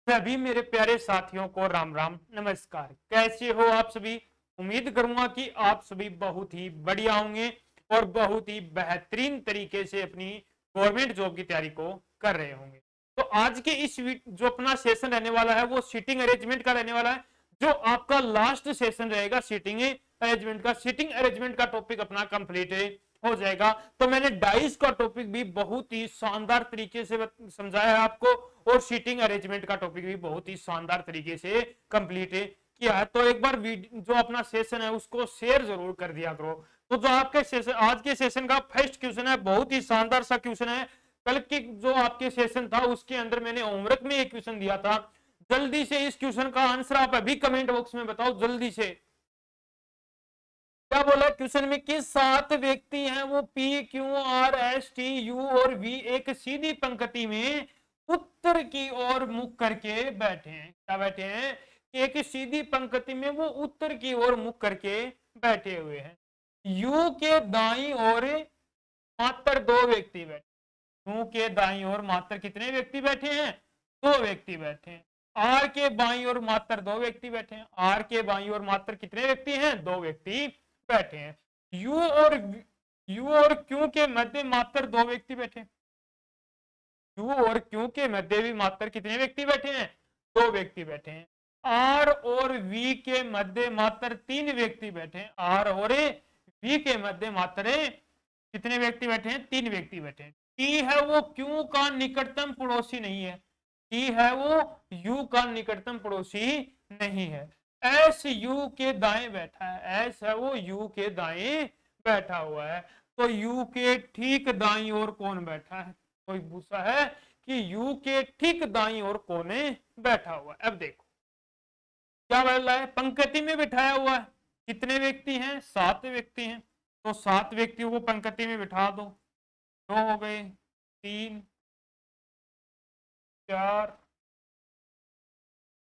सभी मेरे प्यारे साथियों को राम राम नमस्कार। कैसे हो आप सभी? उम्मीद करूंगा कि आप सभी बहुत ही बढ़िया होंगे और बहुत ही बेहतरीन तरीके से अपनी गवर्नमेंट जॉब की तैयारी को कर रहे होंगे। तो आज के इस जो अपना सेशन रहने वाला है वो सीटिंग अरेंजमेंट का रहने वाला है। जो आपका लास्ट सेशन रहेगा सीटिंग अरेंजमेंट का टॉपिक अपना कंप्लीट हो जाएगा। तो मैंने डाइस का टॉपिक भी बहुत ही शानदार तरीके से समझाया है आपको और सीटिंग अरेंजमेंट का टॉपिक भी बहुत ही शानदार तरीके से कंप्लीट किया है। तो एक बार जो अपना सेशन है उसको शेयर जरूर कर दिया करो। तो जो आपके सेशन आज के सेशन का फर्स्ट क्वेश्चन है, बहुत ही शानदार सा क्वेश्चन है। कल के जो आपके सेशन था उसके अंदर मैंने होमवर्क में एक क्वेश्चन दिया था। जल्दी से इस क्वेश्चन का आंसर आप अभी कमेंट बॉक्स में बताओ जल्दी से। क्या बोला क्वेश्चन में कि 7 व्यक्ति हैं, वो P Q R S T U और वी एक सीधी पंक्ति में उत्तर की ओर मुख करके बैठे हैं। क्या बैठे हैं? एक सीधी पंक्ति में वो उत्तर की ओर मुख करके बैठे हुए हैं। यू के दाईं ओर मात्र 2 व्यक्ति बैठे। यू के दाईं ओर मात्र कितने व्यक्ति बैठे हैं? 2 व्यक्ति बैठे हैं। आर के बाईं ओर मात्र 2 व्यक्ति बैठे हैं। आर के बाईं ओर मात्र कितने व्यक्ति हैं? 2 व्यक्ति बैठे हैं। यू और क्यू के मध्य मात्र 2 व्यक्ति बैठे हैं। यू और क्यू के मध्य भी मात्र कितने व्यक्ति बैठे हैं? 2 व्यक्ति बैठे हैं। आर और वी के मध्य मात्र 3 व्यक्ति बैठे हैं। आर और वी के मध्य मात्र कितने व्यक्ति बैठे हैं? 3 व्यक्ति बैठे हैं। टी है वो क्यू का निकटतम पड़ोसी नहीं है। टी है वो यू का निकटतम पड़ोसी नहीं है। एस यू के दाएं बैठा है। एस है वो यू के दाएं बैठा हुआ है। तो यू के ठीक दाईं ओर कौन बैठा है? कोई पूछा है कि यू के ठीक दाईं ओर कौन बैठा हुआ है। अब देखो क्या बोल रहा है, पंक्ति में बिठाया हुआ है। कितने व्यक्ति हैं? 7 व्यक्ति हैं। तो 7 व्यक्तियों को पंक्ति में बिठा दो। 2 हो गए, 3, 4,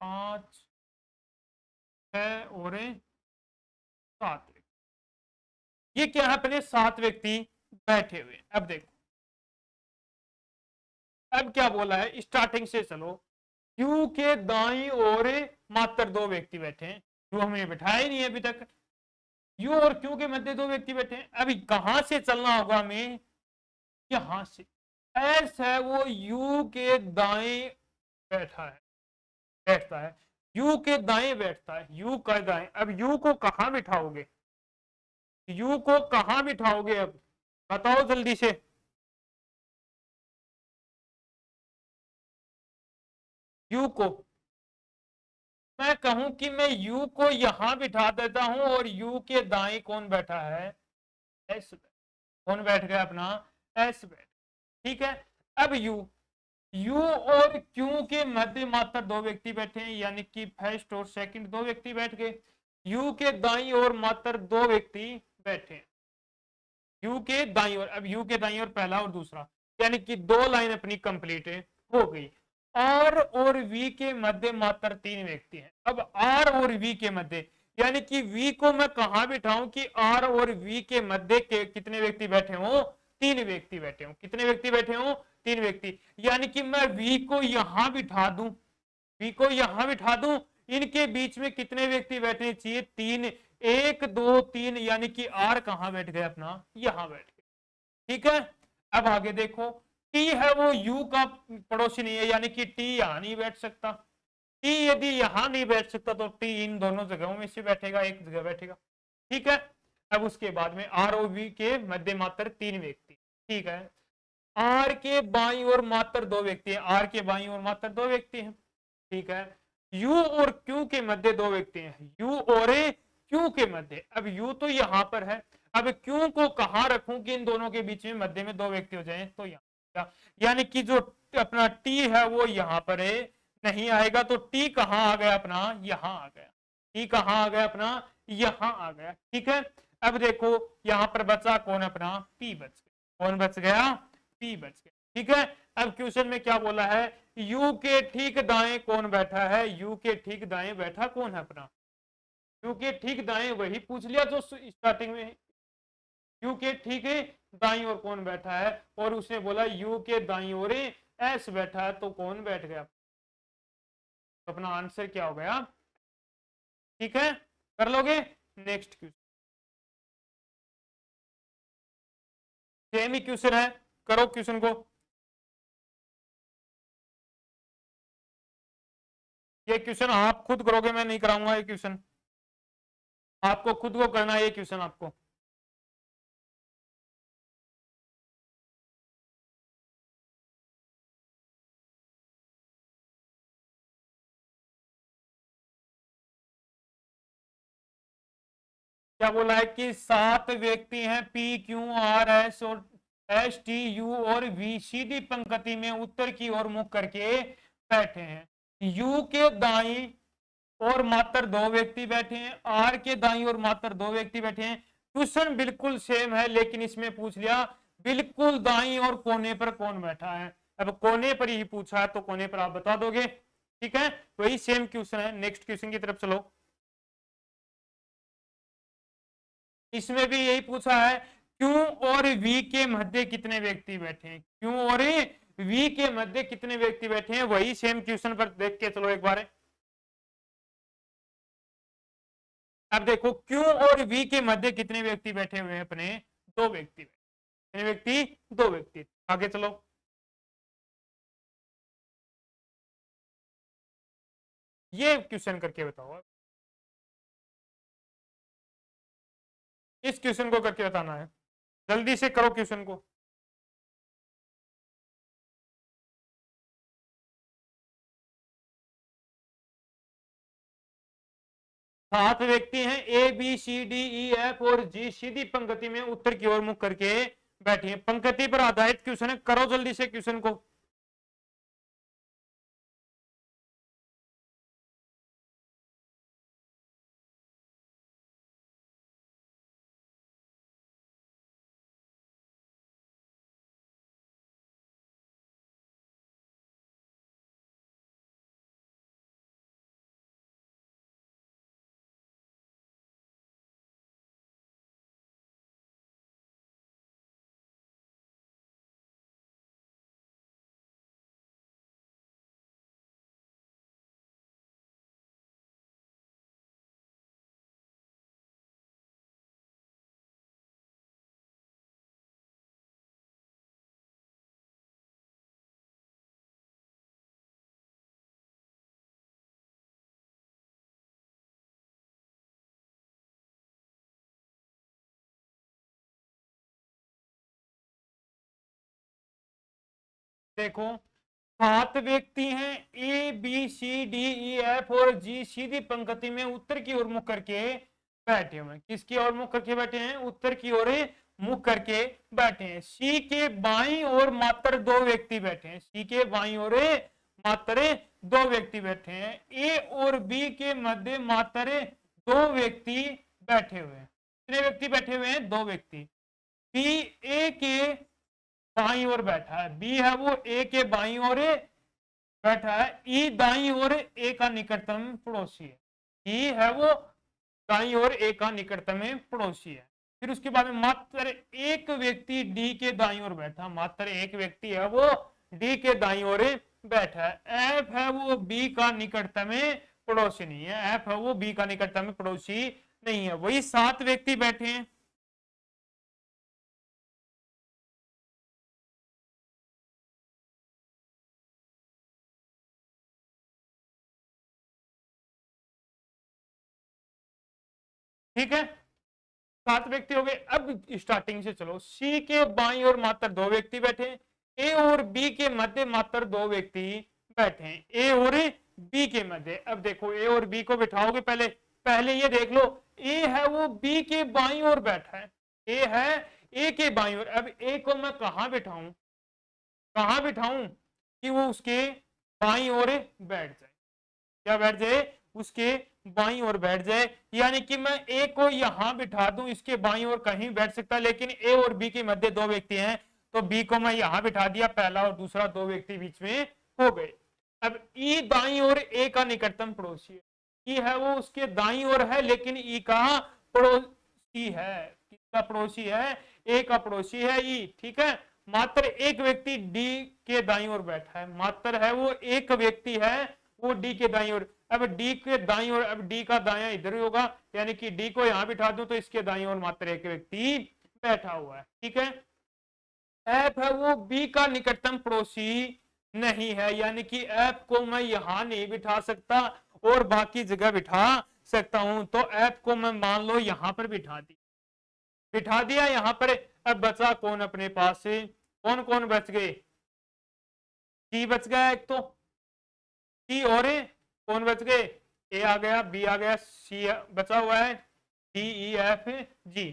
5, 6 और 7 व्यक्ति। ये क्या है? अपने 7 व्यक्ति बैठे हुए। अब देखो अब क्या बोला है, स्टार्टिंग से चलो। क्यू के दाईं ओर मात्र 2 व्यक्ति बैठे हैं। क्यू हमें बिठाया ही नहीं है अभी तक। यू और क्यू के मध्य 2 व्यक्ति बैठे हैं। अभी कहां से चलना होगा हमें? यहां से। एस है वो यू के दाएं बैठा है, बैठता है। यू के दाएं बैठता है। यू का दाएं। अब यू को कहां बिठाओगे? यू को कहां बिठाओगे? अब बताओ जल्दी से। यू को मैं कहूं कि मैं यू को यहां बिठा देता हूं और यू के दाएं कौन बैठा है? एस। कौन बैठ गया अपना? एस बैठ। ठीक है। अब यू और क्यू के मध्य मात्र 2 व्यक्ति बैठे हैं, यानी कि फर्स्ट और सेकंड 2 व्यक्ति बैठ गए। यू के दाईं ओर मात्र 2 व्यक्ति बैठे हैं। यू के दाईं ओर। अब यू के दाईं ओर पहला और दूसरा, यानी कि 2 लाइन अपनी कंप्लीट हो गई। आर और वी के मध्य मात्र 3 व्यक्ति हैं। अब आर और वी के मध्य, यानी कि वी को मैं कहां बिठाऊं कि आर और वी के मध्य के कितने व्यक्ति बैठे हो? 3 व्यक्ति बैठे हो। कितने व्यक्ति बैठे हो? 3 व्यक्ति। यानी कि मैं वी को यहां बिठा दूं। वी को यहां बिठा दूं। इनके बीच में कितने व्यक्ति बैठने चाहिए? 3। 1 2 3, यानी कि आर कहां बैठ गए अपना? यहां बैठ गए। ठीक है। अब आगे देखो, टी है वो यू का पड़ोसी नहीं है, यानी कि टी यहां नहीं बैठ सकता। टी यदि यहां नहीं बैठ सकता तो टी इन दोनों जगहों में से बैठेगा, एक जगह बैठेगा। ठीक है। अब उसके बाद में आर और वी के मध्य मात्र 3 व्यक्ति। ठीक है। आर के बाईं ओर मात्र 2 व्यक्ति हैं। आर के बाईं ओर मात्र 2 व्यक्ति हैं। ठीक है। यू और क्यू के मध्य 2 व्यक्ति हैं। यू और क्यू के मध्य। अब यू तो यहां पर है। अब क्यू को कहां रखूं कि इन दोनों के बीच में मध्य में 2 व्यक्ति हो जाएं? तो यहां, यानी कि जो अपना टी है वो यहां पर है, नहीं आएगा। तो टी कहां आ गया अपना? यहां आ गया। टी कहां आ गया अपना? यहां आ गया। ठीक है। अब देखो यहां पर बचा कौन? अपना पी बच गया। कौन बच गया? पी बच गया। ठीक है। अब क्वेश्चन में क्या बोला है? यू के ठीक दाएं कौन बैठा है? यू के ठीक दाएं बैठा कौन है अपना? यू के ठीक दाएं वही पूछ लिया जो स्टार्टिंग में। यू के ठीक दाईं ओर कौन बैठा है? और उसने बोला यू के दाईं ओर एस बैठा है। तो कौन बैठ गया? तो अपना आंसर क्या हो गया? ठीक है, कर लोगे? नेक्स्ट क्वेश्चन, सेम ही क्वेश्चन है, करो क्वेश्चन को। ये क्वेश्चन आप खुद करोगे, मैं नहीं कराऊंगा। ये क्वेश्चन आपको खुद को करना है, ये क्वेश्चन आपको। क्या बोला है कि 7 व्यक्ति हैं, पी क्यू आर एस और एस टी यू और वी सीधी पंक्ति में उत्तर की ओर मुख करके बैठे हैं। यू के दाई और मात्र 2 व्यक्ति बैठे हैं, आर के दाई और मात्र 2 व्यक्ति बैठे हैं। क्वेश्चन बिल्कुल सेम है, लेकिन इसमें पूछ लिया बिल्कुल दाई और कोने पर कौन बैठा है। अब कोने पर ही पूछा है तो कोने पर आप बता दोगे। ठीक है, वही सेम क्वेश्चन है। नेक्स्ट क्वेश्चन की तरफ चलो। इसमें भी यही पूछा है, क्यू और वी के मध्य कितने व्यक्ति बैठे हैं। क्यू और वी के मध्य कितने व्यक्ति बैठे हैं, वही सेम क्वेश्चन पर देख के चलो एक बार। अब देखो, क्यू और वी के मध्य कितने व्यक्ति बैठे हुए हैं अपने? 2 व्यक्ति। कितने व्यक्ति? 2 व्यक्ति। आगे चलो, ये क्वेश्चन करके बताओ। इस क्वेश्चन को करके बताना है, जल्दी से करो क्वेश्चन को। सात व्यक्ति हैं, A B C D E F और जी सीधी पंक्ति में उत्तर की ओर मुख करके बैठे हैं। पंक्ति पर आधारित क्वेश्चन है, करो जल्दी से क्वेश्चन को। देखो, 7 व्यक्ति हैं, A B C D E F और जी सीधी पंक्ति में उत्तर की ओर मुख करके बैठे हुए हैं। किसकी ओर मुख करके बैठे हैं? उत्तर की ओर मुख करके बैठे हैं। सी के बाईं ओर मात्र 2 व्यक्ति बैठे हैं। सी के बाईं ओर मात्र 2 व्यक्ति बैठे हैं। ए और बी के मध्य मात्र 2 व्यक्ति बैठे हुए हैं। कितने व्यक्ति बैठे हुए हैं? 2 व्यक्ति। बी ए के बाईं ओर बैठा है। बी है वो ए के बाईं ओर बैठा है। ई दाईं ओर ए का निकटतम पड़ोसी है। ई है वो दाईं ओर ए का निकटतम पड़ोसी है। फिर उसके बाद में मात्र एक व्यक्ति डी के दाईं ओर बैठा। मात्र एक व्यक्ति है वो डी के दाईं ओर बैठा है। एफ है वो बी का निकटतम पड़ोसी नहीं है। एफ है वो बी का निकटतम पड़ोसी नहीं है। वही 7 व्यक्ति बैठे हैं। ठीक है, 7 व्यक्ति हो गए। अब स्टार्टिंग से चलो। सी के बाईं ओर मात्र 2 व्यक्ति बैठे हैं। ए और बी के मध्य मात्र 2 व्यक्ति बैठे हैं। ए और बी के मध्य। अब देखो, ए और बी को बिठाओगे। पहले ये देख लो, ए है वो बी के बाईं ओर बैठा है। ए है ए के बाईं ओर। अब ए को मैं कहां बिठाऊं? कहां बिठाऊं कि वो उसके बाईं ओर बैठ जाए? क्या बैठ जाए? उसके बाईं ओर बैठ जाए। यानी कि मैं ए को यहां बिठा दूं, इसके बाईं ओर कहीं बैठ सकता, लेकिन ए और बी के मध्य 2 व्यक्ति हैं, तो बी को मैं यहां बिठा दिया, पहला और दूसरा 2 व्यक्ति बीच में हो गए। अब ई दाईं ओर ए का निकटतम पड़ोसी है। ई है वो उसके दाईं ओर है, लेकिन ई का पड़ोसी है। किसका पड़ोसी है? ए का पड़ोसी है ई। ठीक है, मात्र एक व्यक्ति डी के दाईं ओर बैठा है। मात्र है वो एक व्यक्ति है वो डी के दाईं ओर, अब डी के दाईं ओर, अब डी का दायां इधर ही होगा, यानी कि डी को यहां बिठा दूं तो इसके दाईं ओर मात्र एक व्यक्ति बैठा हुआ है। ठीक है, एफ है वो बी का निकटतम पड़ोसी नहीं है, यानी कि एफ को मैं यहां नहीं बिठा सकता और बाकी जगह बिठा सकता हूं, तो एफ को मैं मान लो यहां पर बिठा दिया यहां पर। अब बचा कौन अपने पास से, कौन कौन बच गए, सी बच गया एक, तो सी और कौन बच गए, ए आ गया, बी आ गया, सी बचा हुआ है, डी ई एफ जी।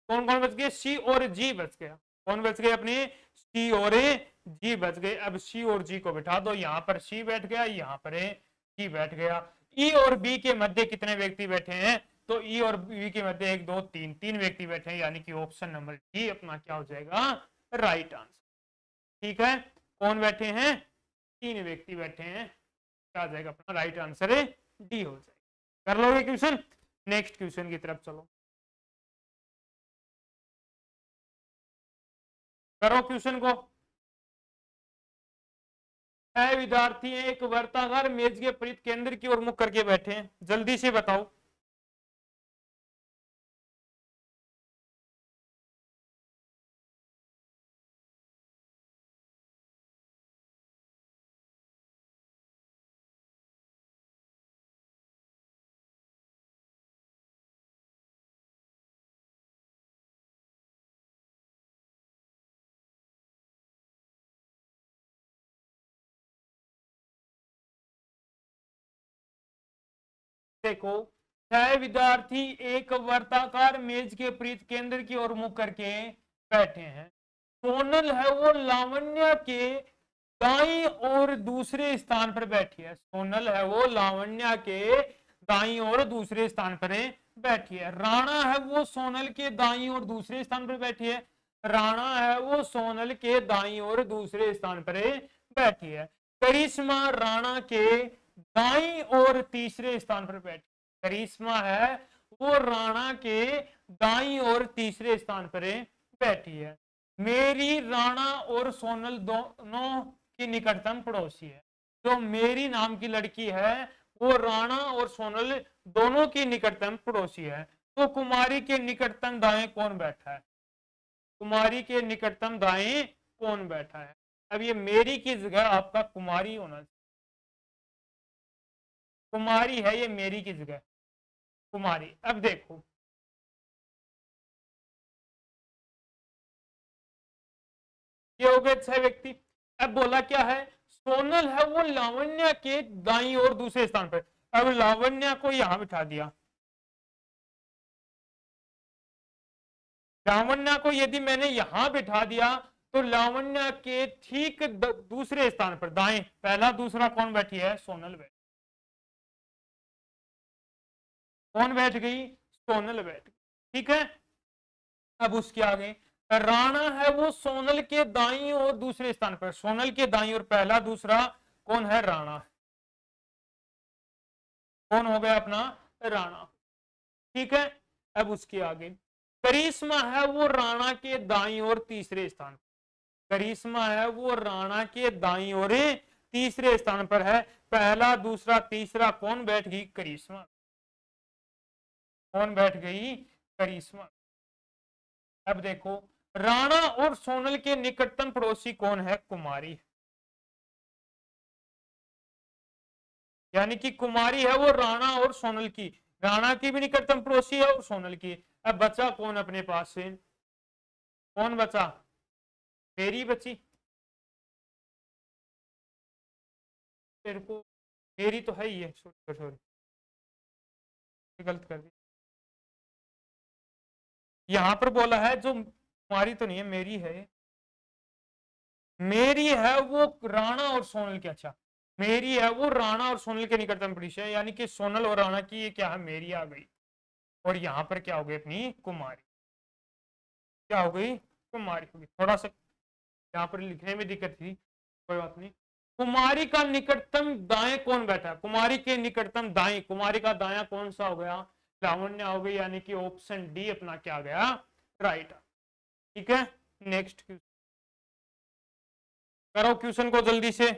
कौन कौन बच गए, सी और जी बच गया। कौन बच गए अपने, सी और जी बच गए। अब सी और जी को बिठा दो, यहां पर सी बैठ गया, यहां पर जी बैठ गया। ई और बी के मध्य कितने व्यक्ति बैठे हैं, तो ई और बी के मध्य 1 2 3 3 व्यक्ति बैठे हैं, यानी कि ऑप्शन नंबर डी अपना क्या हो जाएगा, राइट आंसर। ठीक है, कौन बैठे हैं, 3 व्यक्ति बैठे हैं, क्या आ जाएगा अपना राइट आंसर है डी हो जाएगा। कर लोगे क्वेश्चन, नेक्स्ट क्वेश्चन की तरफ चलो, करो क्वेश्चन को। विद्यार्थी एक वर्ताकार मेज के परित केंद्र की ओर मुख करके बैठे हैं, जल्दी से बताओ। देखो, 6 विद्यार्थी एक वर्ताकार मेज के परित केंद्र की ओर मुख करके बैठे हैं। सोनल है वो लावण्य के दाईं और दूसरे स्थान पर बैठी है। सोनल है वो लावण्य के दाईं और दूसरे स्थान पर बैठी है। राणा है वो सोनल के दाईं और दूसरे स्थान पर बैठी है। राणा है वो सोनल के दाईं और दूसरे स्थान पर बैठी है। करिश्मा राणा के दाईं और तीसरे स्थान पर बैठी। करिश्मा है वो राणा के दाईं और तीसरे स्थान पर बैठी है। मेरी, राणा और सोनल दोनों की निकटतम पड़ोसी है। जो मेरी नाम की लड़की है वो राणा और सोनल दोनों की निकटतम पड़ोसी है। तो कुमारी के निकटतम दाएं कौन बैठा है, कुमारी के निकटतम दाएं कौन बैठा है। अब ये मेरी की जगह आपका कुमारी होना चाहिए, कुमारी है ये मेरी की जगह कुमारी। अब देखो, ये हो गए 6 व्यक्ति। अब बोला क्या है, सोनल है वो लावण्य के दाईं और दूसरे स्थान पर। अब लावण्य को यहां बिठा दिया, लावण्य को यदि मैंने यहां बिठा दिया तो लावण्य के ठीक दूसरे स्थान पर दाएं, पहला दूसरा कौन बैठी है, सोनल बैठी। कौन बैठ गई, सोनल बैठ गई। ठीक है, अब उसके आगे राणा है वो सोनल के दाईं और दूसरे स्थान पर। सोनल के दाईं और पहला दूसरा कौन है, राणा। कौन हो गया अपना, राणा। ठीक है, अब उसके आगे करिश्मा है वो राणा के दाईं और तीसरे स्थान पर। करिश्मा है वो राणा के दाईं और तीसरे स्थान पर है। पहला दूसरा तीसरा कौन बैठ गई, करिश्मा। कौन बैठ गई, करिश्मा। अब देखो, राणा और सोनल के निकटतम पड़ोसी कौन है, कुमारी। यानी कि कुमारी है वो राणा और सोनल की, राणा की भी निकटतम पड़ोसी है और सोनल की। अब बचा कौन अपने पास से, कौन बचा, मेरी बची। तेरे को मेरी तो है ही है, सॉरी गलत कर दी। यहां पर बोला है जो कुमारी तो नहीं है, मेरी है, मेरी है वो राणा और सोनल की। अच्छा, मेरी है वो राणा और सोनल के निकटतम पड़ोसी है, यानी कि सोनल और राणा की ये क्या है, मेरी आ गई। और यहां पर क्या हो गई अपनी, कुमारी। क्या हो गई, कुमारी हो गई। थोड़ा सा यहाँ पर लिखने में दिक्कत थी, कोई बात नहीं। कुमारी का निकटतम दाएं कौन बैठा है, कुमारी के निकटतम दाएं, कुमारी का दाया कौन सा हो गया, लावण्य हो गई, यानी कि ऑप्शन डी अपना क्या गया, राइट। ठीक है, नेक्स्ट क्वेश्चन करो क्वेश्चन को जल्दी से।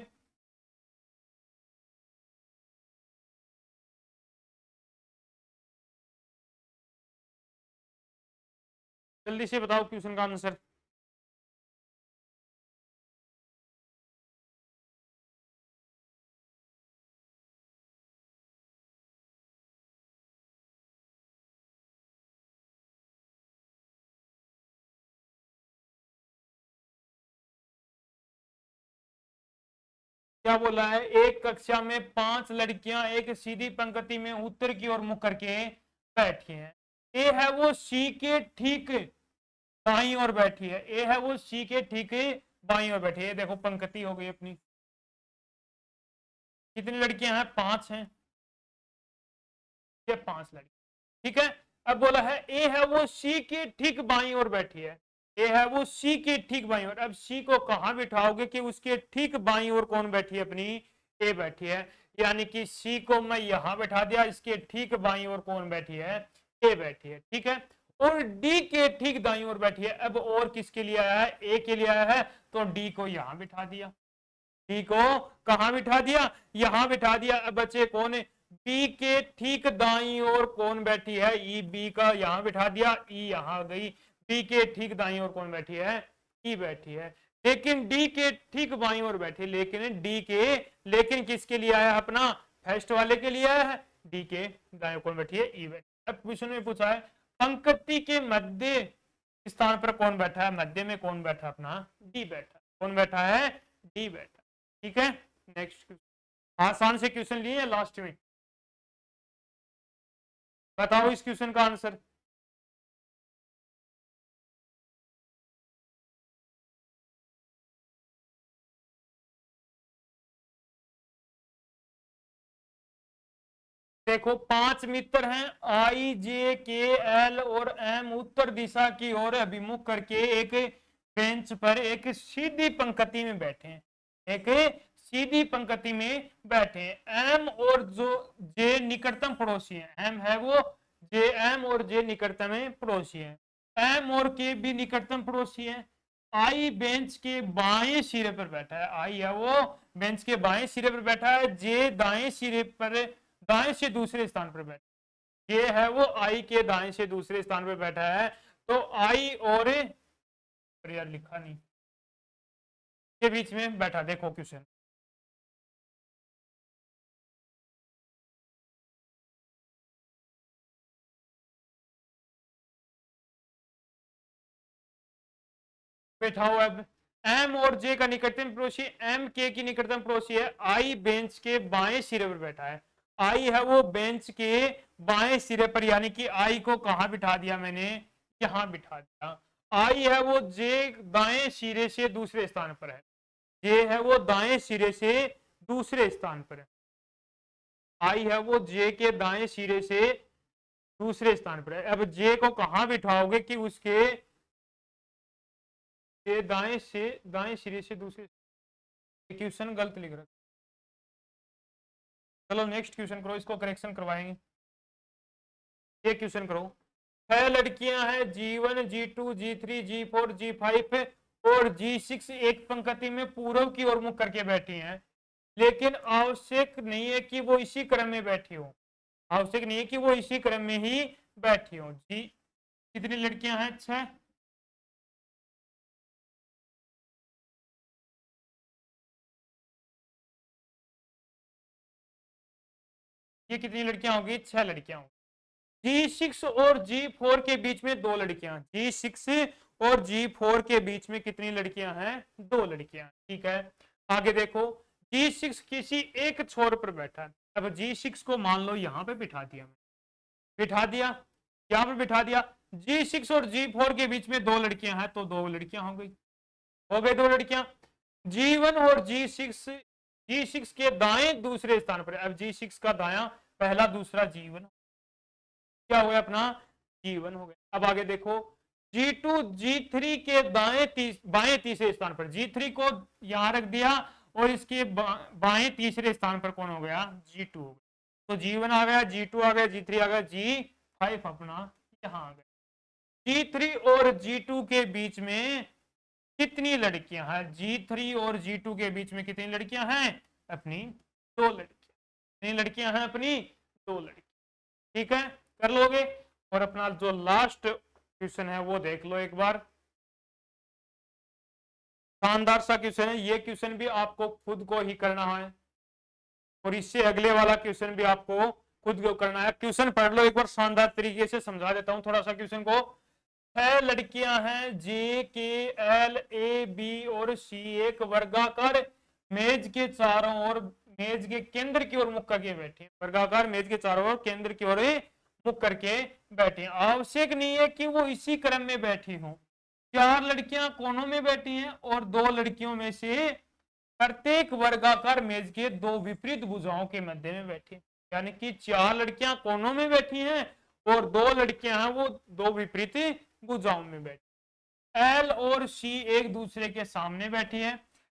जल्दी से बताओ क्वेश्चन का आंसर। क्या बोला है? एक कक्षा में 5 लड़कियां एक सीधी पंक्ति में उत्तर की ओर मुख करके बैठी हैं। ए है वो सी के ठीक बाईं ओर बैठी है। ए है वो सी के ठीक बाईं ओर बैठी है। देखो पंक्ति हो गई अपनी। कितनी लड़कियां हैं? 5 हैं। ये 5 लड़की, ठीक है। अब बोला है ए है वो सी के ठीक बाईं ओर बैठी है। ए है वो सी के ठीक बाईं ओर। अब सी को कहां बिठाओगे कि उसके ठीक बाईं ओर कौन बैठी है? अपनी ए बैठी है। यानी कि सी को मैं यहां बैठा दिया, इसके ठीक बाईं ओर कौन बैठी है? ए बैठी है, ठीक है। और डी के ठीक दाईं ओर बैठी है। अब और किसके लिए आया है? ए के लिए आया है, तो डी को यहां बिठा दिया। डी को कहां बिठा दिया? यहां बिठा दिया। अब बच्चे कौन है? बी के ठीक दाईं ओर कौन बैठी है? ई। बी का यहां बिठा दिया, ई यहां गई। बी के ठीक दाईं ओर कौन बैठी है? ई बैठी है। लेकिन डी के ठीक बाईं ओर बैठी, लेकिन किसके लिए आया? अपना फर्स्ट वाले के लिए आया है। डी के दाईं ओर कौन बैठी है? ई बैठी। अब क्वेश्चन में पूछा है पंक्ति के मध्य स्थान पर कौन बैठा है? मध्य में कौन बैठा? अपना डी बैठा। कौन बैठा है? डी बैठा, ठीक है। नेक्स्ट, आसान से क्वेश्चन लिए लास्ट में, बताओ इस क्वेश्चन का आंसर। देखो 5 मित्र हैं, आई जे के एल और एम उत्तर दिशा की ओर अभिमुख करके एक बेंच पर एक सीधी पंक्ति में बैठे हैं। एक सीधी पंक्ति में बैठे हैं। एम और जो जे निकटतम पड़ोसी है। एम है वो जे, एम और जे निकटतम पड़ोसी है। एम और के भी निकटतम पड़ोसी है। आई बेंच के बाएं सिरे पर बैठा है। आई है वो बेंच के बाएं सिरे पर बैठा है। जे दाएं सिरे पर, दाएं से दूसरे स्थान पर बैठा। ये है वो आई के दाएं से दूसरे स्थान पर बैठा है। तो आई और यार लिखा नहीं, के बीच में बैठा। देखो क्वेश्चन, बैठाओ। अब एम और जे का निकटतम पड़ोसी एम के की निकटतम पड़ोसी है। आई बेंच के बाएं सिरे पर बैठा है। आई है वो बेंच के बाएं सिरे पर, यानी कि आई को कहां बिठा दिया मैंने? यहां बिठा दिया। आई है वो जे दाएं सिरे से दूसरे स्थान पर है। जे है वो दाएं सिरे से दूसरे स्थान पर है। आई है वो जे के दाएं सिरे से दूसरे स्थान पर है। अब जे को कहां बिठाओगे कि उसके दाएं सिरे से दूसरे। क्वेश्चन गलत लिख रहा। चलो नेक्स्ट क्वेश्चन करो, इसको करेक्शन करवाएंगे। ये क्वेश्चन करो। 6 लड़कियां हैं, G1 G2 G3 G4 G5 और G6 एक पंक्ति में पूर्व की ओर मुख करके बैठी हैं। लेकिन आवश्यक नहीं है कि वो इसी क्रम में बैठी हो। आवश्यक नहीं है कि वो इसी क्रम में ही बैठी हो। जी कितनी लड़कियां हैं? 6। ये कितनी लड़कियां होगी? 6 लड़कियां होंगी। G6 और G4 के बीच में 2 लड़कियां। G6 और G4 के बीच में कितनी लड़कियां हैं? 2 लड़कियां, ठीक है। आगे देखो, G6 किसी एक छोर पर बैठा है। अब G6 को मान लो यहां पे बिठा दिया, यहां पर बिठा दिया। G6 और G4 के बीच में 2 लड़कियां हैं, तो 2 लड़कियां हो गई। 2 लड़कियां। G1 और G6 के दाएं दूसरे स्थान पर। अब G6 का दाया पहला, दूसरा G1 क्या हो गया? अपना G1 हो गया। अब आगे देखो, G2 G3 के बाएं तीसरे स्थान पर। G3 को यहां रख दिया और इसके बाएं तीसरे स्थान पर कौन हो गया? G2 हो गया। तो G1 आ गया, G2 आ गया, G3 आ गया, G5 अपना यहां आ गया। G3 और G2 के बीच में कितनी लड़कियां हैं? G3 और G2 के बीच में कितनी लड़कियां हैं? अपनी 2 लड़कियां। कितनी लड़कियां हैं? अपनी 2 लड़कियां, ठीक है। कर लोगे। और अपना जो लास्ट क्वेश्चन है वो देख लो एक बार, शानदार सा क्वेश्चन है। ये क्वेश्चन भी आपको खुद को ही करना है और इससे अगले वाला क्वेश्चन भी आपको खुद को करना है। क्वेश्चन पढ़ लो एक बार, शानदार तरीके से समझा देता हूं थोड़ा सा क्वेश्चन को। 6 लड़कियां हैं, जे के एल ए बी और सी एक वर्गाकार मेज के चारों ओर, मेज के केंद्र की ओर मुख करके बैठी है। वर्गाकार मेज के चारों ओर केंद्र की ओर मुख करके बैठी है। आवश्यक नहीं है कि वो इसी क्रम में बैठी हो। 4 लड़कियां कोनों में बैठी हैं और 2 लड़कियों में से प्रत्येक वर्गाकार मेज के 2 विपरीत भुजाओं के मध्य में बैठी है। यानी कि 4 लड़कियां कोनों में बैठी हैं और 2 लड़कियां हैं वो 2 विपरीत भुजाओं में बैठी। एल और सी एक दूसरे के सामने बैठी है।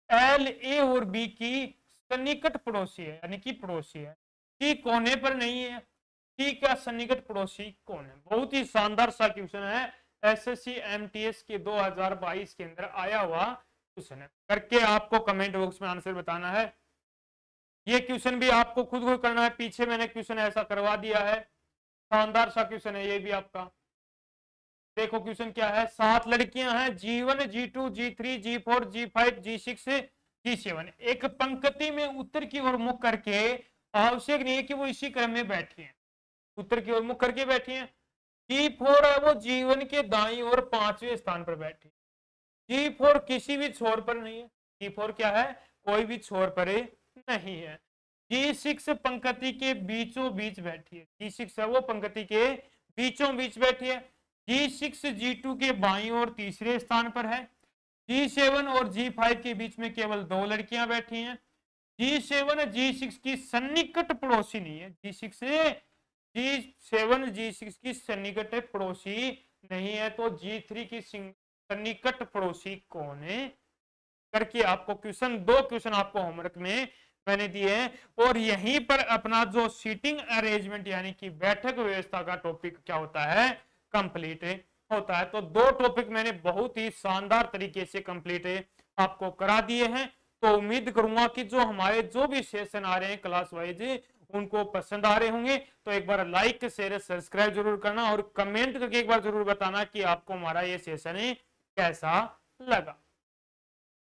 एल ए और बी की सन्निकट पड़ोसी है, यानी कि पड़ोसी है। सी कोने पर नहीं है। सी का सन्निकट पड़ोसी कौन है? बहुत ही शानदार सा क्वेश्चन है, एसएससी एमटीएस के 2022 के अंदर आया हुआ क्वेश्चन है। करके आपको कमेंट बॉक्स में आंसर बताना है। ये क्वेश्चन भी आपको खुद को करना है, पीछे मैंने क्वेश्चन ऐसा करवा दिया है, शानदार सा क्वेश्चन है ये भी आपका। देखो क्वेश्चन क्या है, 7 लड़कियां हैं, G1 G2 G3 G4 G5 G6 G7 एक पंक्ति में उत्तर की ओर मुख करके, आवश्यक नहीं है कि वो इसी क्रम में बैठी है, उत्तर की ओर मुख करके बैठी है। G4 है वो G1 के दाईं ओर 5वें स्थान पर बैठी। G4 किसी भी छोर पर नहीं है। G4 क्या है? कोई भी छोर पर नहीं है। G6 पंक्ति के बीचों बीच बैठी है। G6 है वो पंक्ति के बीचों बीच बैठी है। G6 G2 के बाईं ओर तीसरे स्थान पर है। G7 और G5 के बीच में केवल 2 लड़कियां बैठी हैं। G7 G6 की सन्निकट पड़ोसी नहीं है। G7 G6 की सन्निकट पड़ोसी नहीं है, तो G3 की सन्निकट पड़ोसी कौन है? करके आपको क्वेश्चन, 2 क्वेश्चन आपको होमवर्क में मैंने दिए हैं। और यहीं पर अपना जो सीटिंग अरेंजमेंट यानी कि बैठक व्यवस्था का टॉपिक क्या होता है, कंप्लीट होता है। तो 2 टॉपिक मैंने बहुत ही शानदार तरीके से कंप्लीट आपको करा दिए हैं। तो उम्मीद करूंगा कि जो हमारे जो भी सेशन आ रहे हैं क्लास वाइज उनको पसंद आ रहे होंगे। तो एक बार लाइक शेयर सब्सक्राइब जरूर करना और कमेंट करके एक बार जरूर बताना कि आपको हमारा ये सेशन कैसा लगा।